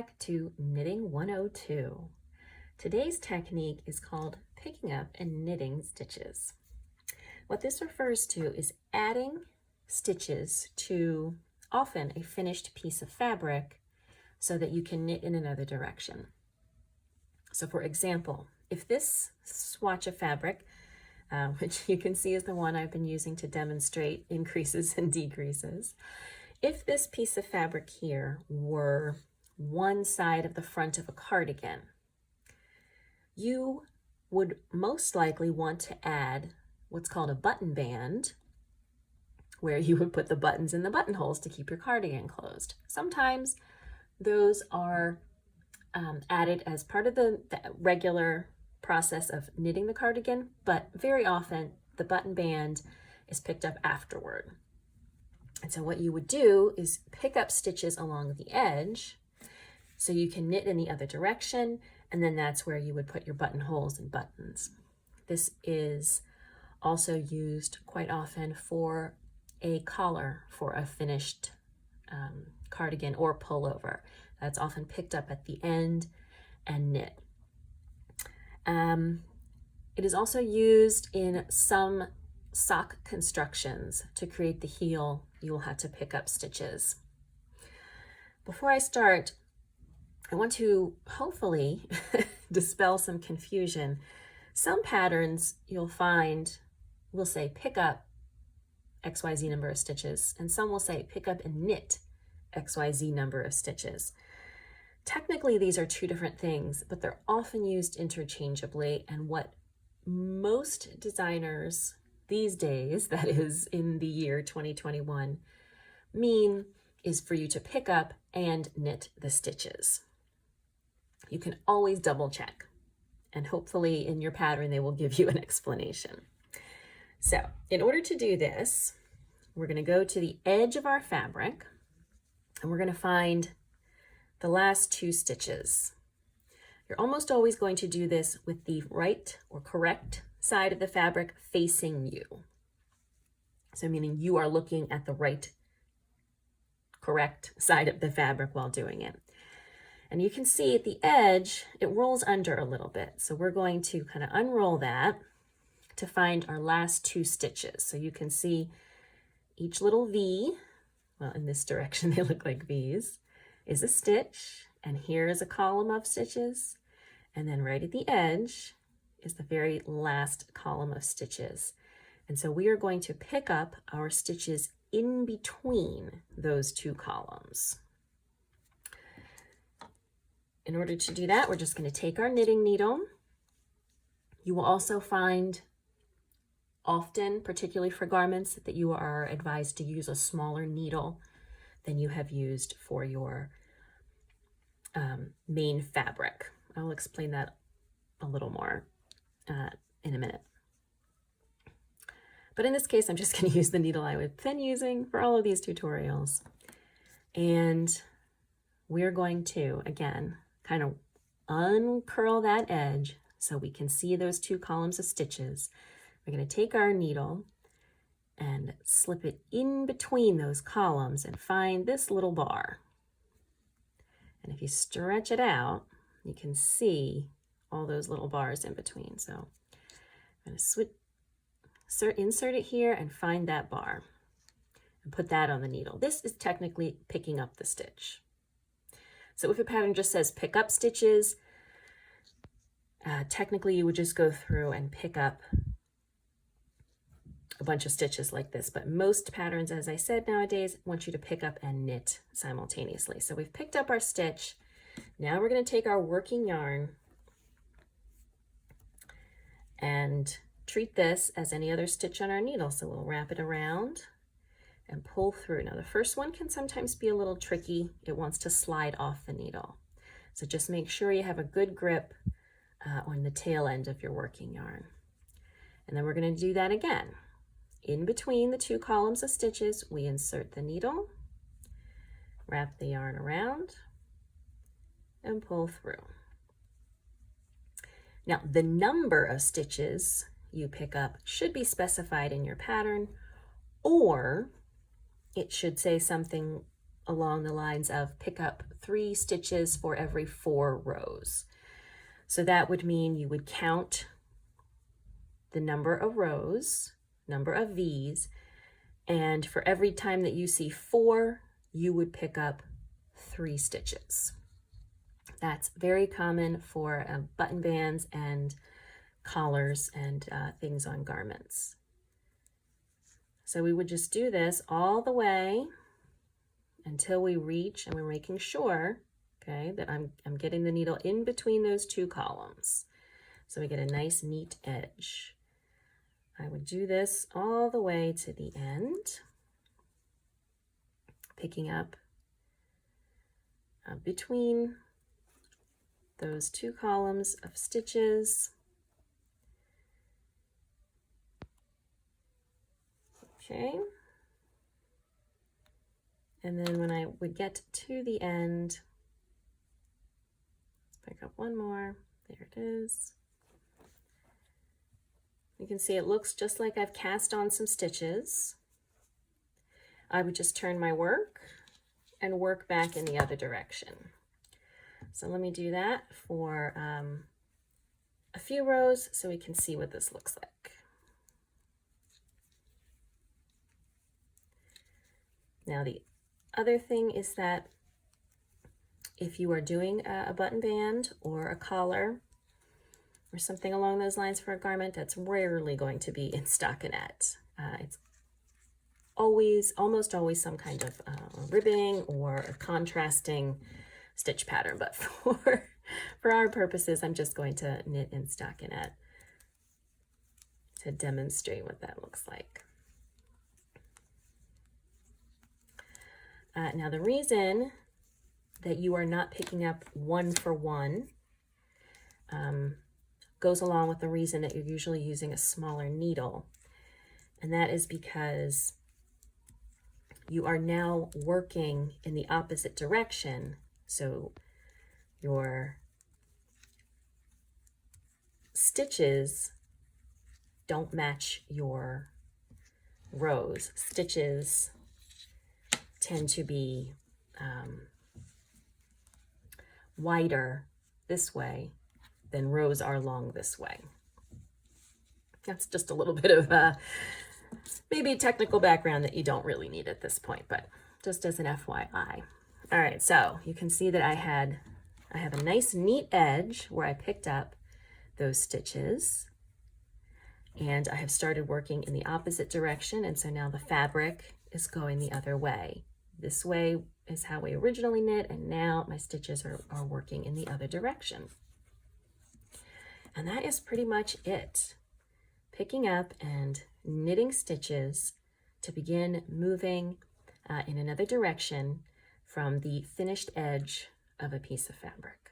back to Knitting 102. Today's technique is called picking up and knitting stitches. What this refers to is adding stitches to often a finished piece of fabric so that you can knit in another direction. So for example, if this swatch of fabric, which you can see is the one I've been using to demonstrate increases and decreases, if this piece of fabric here were one side of the front of a cardigan, you would most likely want to add what's called a button band, where you would put the buttons in the buttonholes to keep your cardigan closed. Sometimes those are added as part of the regular process of knitting the cardigan, but very often the button band is picked up afterward. And so what you would do is pick up stitches along the edge so you can knit in the other direction, and then that's where you would put your buttonholes and buttons. This is also used quite often for a collar for a finished cardigan or pullover. That's often picked up at the end and knit. It is also used in some sock constructions. To create the heel, you will have to pick up stitches. Before I start, I want to hopefully dispel some confusion. Some patterns you'll find will say pick up XYZ number of stitches, and some will say pick up and knit XYZ number of stitches. Technically, these are two different things, but they're often used interchangeably, and what most designers these days, that is in the year 2021, mean is for you to pick up and knit the stitches. You can always double check, and hopefully in your pattern they will give you an explanation. So in order to do this, we're going to go to the edge of our fabric and we're going to find the last two stitches. You're almost always going to do this with the right or correct side of the fabric facing you. So meaning you are looking at the right, correct side of the fabric while doing it. And you can see at the edge, it rolls under a little bit. So we're going to kind of unroll that to find our last two stitches. So you can see each little V, well, in this direction they look like V's, is a stitch, and here is a column of stitches, and then right at the edge is the very last column of stitches. And so we are going to pick up our stitches in between those two columns. In order to do that, we're just going to take our knitting needle. You will also find often, particularly for garments, that you are advised to use a smaller needle than you have used for your main fabric. I'll explain that a little more in a minute. But in this case, I'm just going to use the needle I would been using for all of these tutorials. And we're going to, again, kind of uncurl that edge so we can see those two columns of stitches. We're going to take our needle and slip it in between those columns and find this little bar. And if you stretch it out, you can see all those little bars in between. So I'm going to insert it here and find that bar and put that on the needle. This is technically picking up the stitch. So if a pattern just says pick up stitches, technically you would just go through and pick up a bunch of stitches like this, but most patterns, as I said, nowadays want you to pick up and knit simultaneously. So we've picked up our stitch. Now we're going to take our working yarn and treat this as any other stitch on our needle. So we'll wrap it around and pull through. Now the first one can sometimes be a little tricky. It wants to slide off the needle. So just make sure you have a good grip on the tail end of your working yarn. And then we're going to do that again. In between the two columns of stitches, we insert the needle, wrap the yarn around, and pull through. Now, the number of stitches you pick up should be specified in your pattern, or it should say something along the lines of pick up 3 stitches for every 4 rows. So that would mean you would count the number of rows, number of V's, and for every time that you see 4, you would pick up 3 stitches. That's very common for button bands and collars and things on garments. So we would just do this all the way until we reach, and we're making sure, okay, that I'm getting the needle in between those 2 columns. So we get a nice neat edge. I would do this all the way to the end, picking up between those 2 columns of stitches. Okay. And then when I would get to the end, pick up one more. There it is. You can see it looks just like I've cast on some stitches. I would just turn my work and work back in the other direction. So let me do that for a few rows so we can see what this looks like. Now the other thing is that if you are doing a button band or a collar or something along those lines for a garment, that's rarely going to be in stockinette. It's almost always some kind of ribbing or a contrasting stitch pattern, but for our purposes, I'm just going to knit in stockinette to demonstrate what that looks like. Now the reason that you are not picking up 1 for 1 goes along with the reason that you're usually using a smaller needle. And that is because you are now working in the opposite direction. So your stitches don't match your rows. Stitches tend to be wider this way than rows are long this way. That's just a little bit of maybe a technical background that you don't really need at this point, but just as an FYI. All right, so you can see that I have a nice neat edge where I picked up those stitches, and I have started working in the opposite direction, and so now the fabric is going the other way. This way is how we originally knit, and now my stitches are working in the other direction. And that is pretty much it. Picking up and knitting stitches to begin moving in another direction from the finished edge of a piece of fabric.